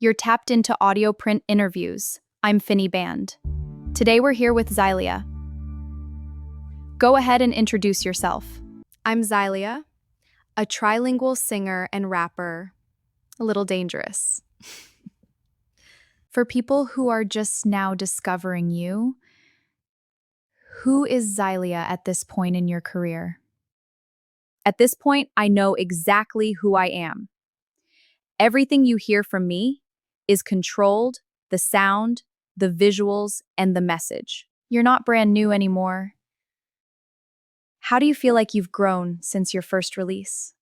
You're tapped into AudioPrint Interviews. I'm Finnie Band. Today we're here with Zylia. Go ahead and introduce yourself. I'm Zylia, a trilingual singer and rapper. A little dangerous. For people who are just now discovering you, who is Zylia at this point in your career? At this point, I know exactly who I am. Everything you hear from me is controlled, the sound, the visuals, and the message. You're not brand new anymore. How do you feel like you've grown since your first release?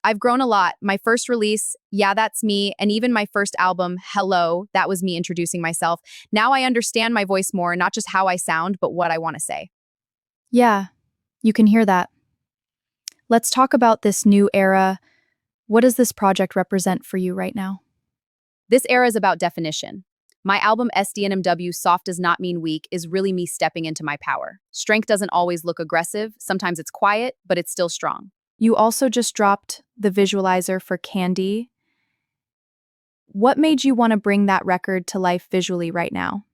I've grown a lot. My first release, Yeah, That's Me, and even my first album, Hello, that was me introducing myself. Now I understand my voice more, not just how I sound, but what I want to say. Yeah, you can hear that. Let's talk about this new era. What does this project represent for you right now? This era is about definition. My album SDNMW, Soft Does Not Mean Weak, is really me stepping into my power. Strength doesn't always look aggressive. Sometimes it's quiet, but it's still strong. You also just dropped the visualizer for Candy. What made you want to bring that record to life visually right now?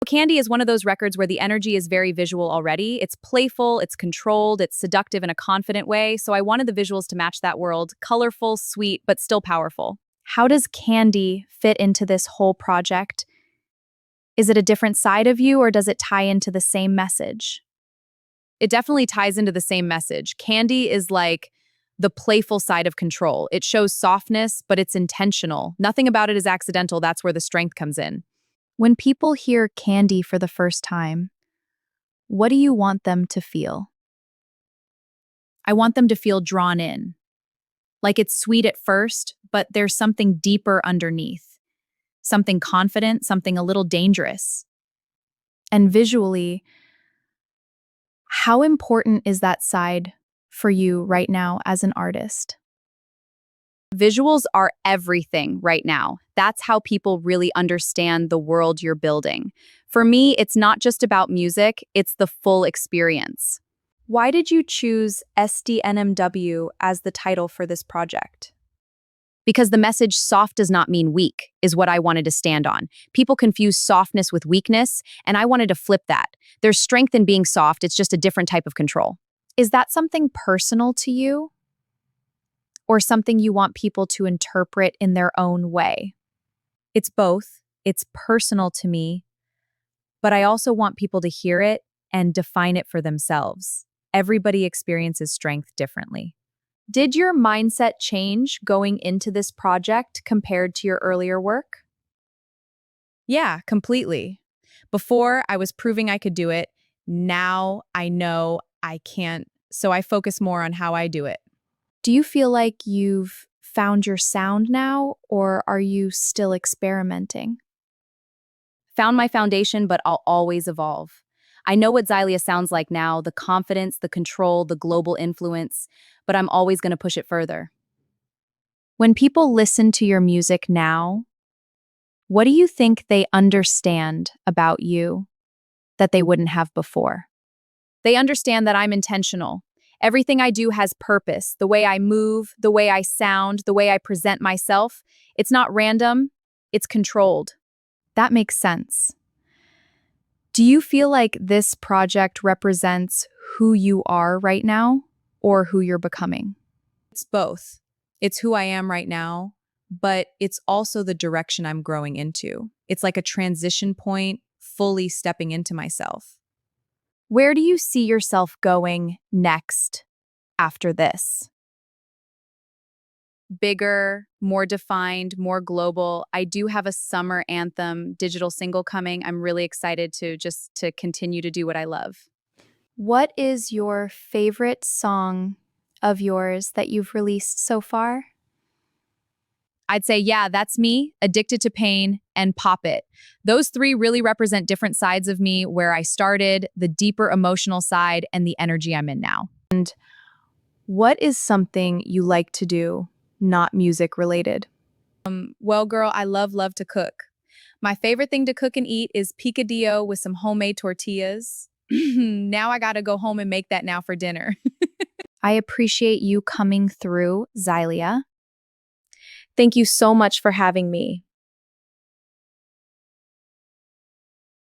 Candy is one of those records where the energy is very visual already. It's playful, it's controlled, it's seductive in a confident way, so I wanted the visuals to match that world. Colorful, sweet, but still powerful. How does Candy fit into this whole project? Is it a different side of you, or does it tie into the same message? It definitely ties into the same message. Candy is like the playful side of control. It shows softness, but it's intentional. Nothing about it is accidental. That's where the strength comes in. When people hear Candy for the first time, what do you want them to feel? I want them to feel drawn in. Like it's sweet at first, but there's something deeper underneath. Something confident, something a little dangerous. And visually, how important is that side for you right now as an artist? Visuals are everything right now. That's how people really understand the world you're building. For me, it's not just about music, it's the full experience. Why did you choose SDNMW as the title for this project? Because the message soft does not mean weak is what I wanted to stand on. People confuse softness with weakness, and I wanted to flip that. There's strength in being soft, it's just a different type of control. Is that something personal to you? Or something you want people to interpret in their own way? It's both. It's personal to me, but I also want people to hear it and define it for themselves. Everybody experiences strength differently. Did your mindset change going into this project compared to your earlier work? Yeah, completely. Before, I was proving I could do it. Now I know I can't, so I focus more on how I do it. Do you feel like you've found your sound now, or are you still experimenting? Found my foundation, but I'll always evolve. I know what Zylia sounds like now, the confidence, the control, the global influence, but I'm always going to push it further. When people listen to your music now, what do you think they understand about you that they wouldn't have before? They understand that I'm intentional. Everything I do has purpose. The way I move, the way I sound, the way I present myself. It's not random, it's controlled. That makes sense. Do you feel like this project represents who you are right now or who you're becoming? It's both. It's who I am right now, but it's also the direction I'm growing into. It's like a transition point, fully stepping into myself. Where do you see yourself going next after this? Bigger, more defined, more global. I do have a summer anthem digital single coming. I'm really excited to continue to do what I love. What is your favorite song of yours that you've released so far? I'd say, Yeah, That's Me, Addicted to Pain, and Pop It. Those three really represent different sides of me, where I started, the deeper emotional side, and the energy I'm in now. And what is something you like to do, not music related? Well, girl, I love to cook. My favorite thing to cook and eat is picadillo with some homemade tortillas. Now I gotta go home and make that now for dinner. I appreciate you coming through, Zylia. Thank you so much for having me.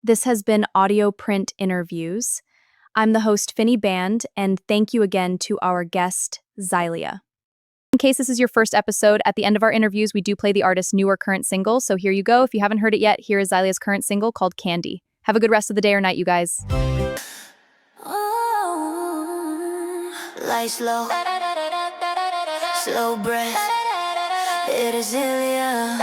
This has been AudioPrint Interviews. I'm the host, Finnie, and thank you again to our guest, Zylia. In case this is your first episode, at the end of our interviews, we do play the artist's new or current single. So here you go. If you haven't heard it yet, here is Zylia's current single called Candy. Have a good rest of the day or night, you guys. Lie slow, slow breath. It is Zylia.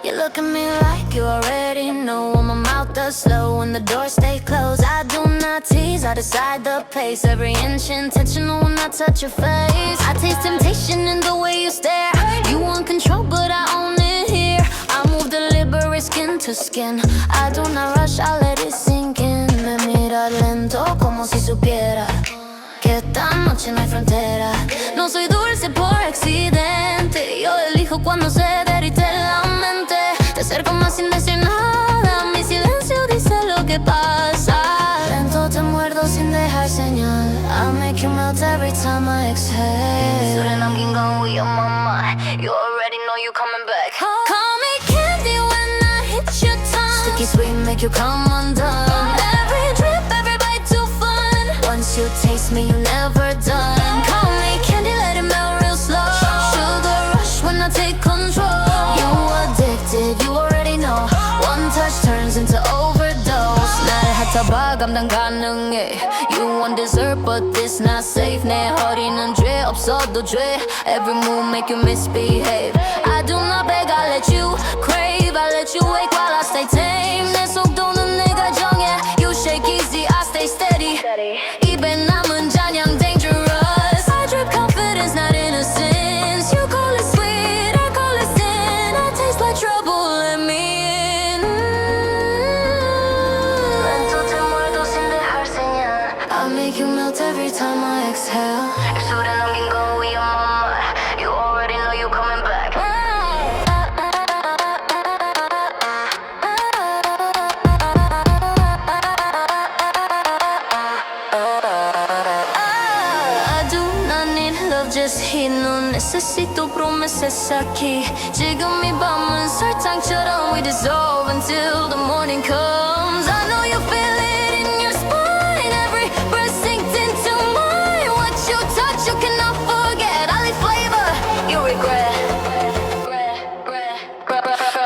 You look at me like you already know. When my mouth does slow, when the doors stay closed, I do not tease, I decide the pace. Every inch intentional when I touch your face. I taste temptation in the way you stare. You want control, but I own it here. I move deliberate skin to skin. I do not rush, I let it sink in. Me mira lento como si supiera que esta noche no hay frontera. No soy dulce por accidente. Yo elijo cuando se derrite la mente. Te acerco más sin decir nada. Mi silencio dice lo que pasa. Lento te muerdo sin dejar señal. I make you melt every time I exhale. So then I'm getting gone with your mama. You already know you coming back. Call me candy when I hit your tongue. Sticky sweet make you come undone. Every drip, every bite too fun. Once you taste me, you never done. Call me candy, let it melt real slow. Sugar rush when I take control. You addicted, you already know. One touch turns into overdose. 날 핥아봐 감당 가능해. You want dessert but this not safe. 내 허리는 죄 없어도 죄. Every move make you misbehave. I do not beg, I let you crave. I let you wake while I stay tame. 내 속도는 내가 정해. You shake easy, I stay steady. 입에 남은 잔향 dangerous. I drip confidence, not innocence. You call it sweet, I call it sin. I taste like trouble, let me in. Lento te muerdo sin dejar señal. I make you melt every time I exhale. You're soothing, I'm getting go with your mama. You already know you coming back. I do not need love, just hit. No necesito promesas aquí. 지금 이 밤은 설탕처럼 we dissolve until the morning comes. I know you feel it in your spine. Every breath sinks into mine. What you touch, you cannot forget. I leave flavor, you regret.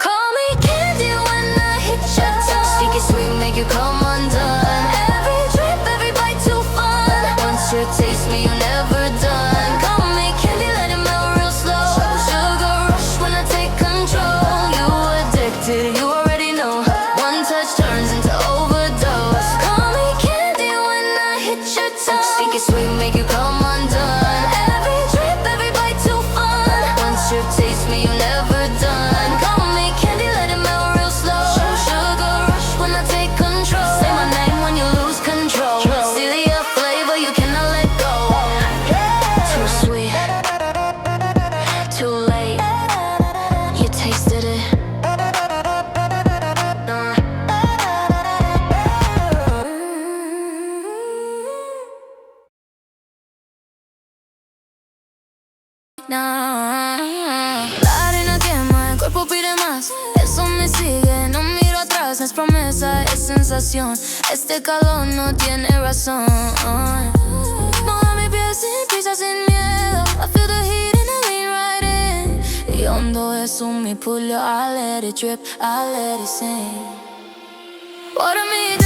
Call me candy when I hit your tongue. Sticky sweet, make you come undone. Every drip, every bite too fun. Once you taste me, you never done. Call me candy, let it melt real slow. Sugar rush when I take control. You addicted, you already know. One touch turns into overdose. Call me candy when I hit your tongue. Sticky sweet, make you come undone. Every drip, every bite too fun. Once you taste me, you never done. Call me candy, let it melt real slow. Sugar rush when I take control. Say my name when you lose control. Zylia flavor, you cannot let go. Too sweet, too late. You tasted it. La arena quema, el cuerpo pide más. Eso me sigue, no miro atrás. No es promesa, es sensación. Este calor no tiene razón. Moja mi piel sin prisa, sin miedo. I feel the heat and I lean right in. Y hondo es un mi pulo. I let it drip, I let it sing. Water me down.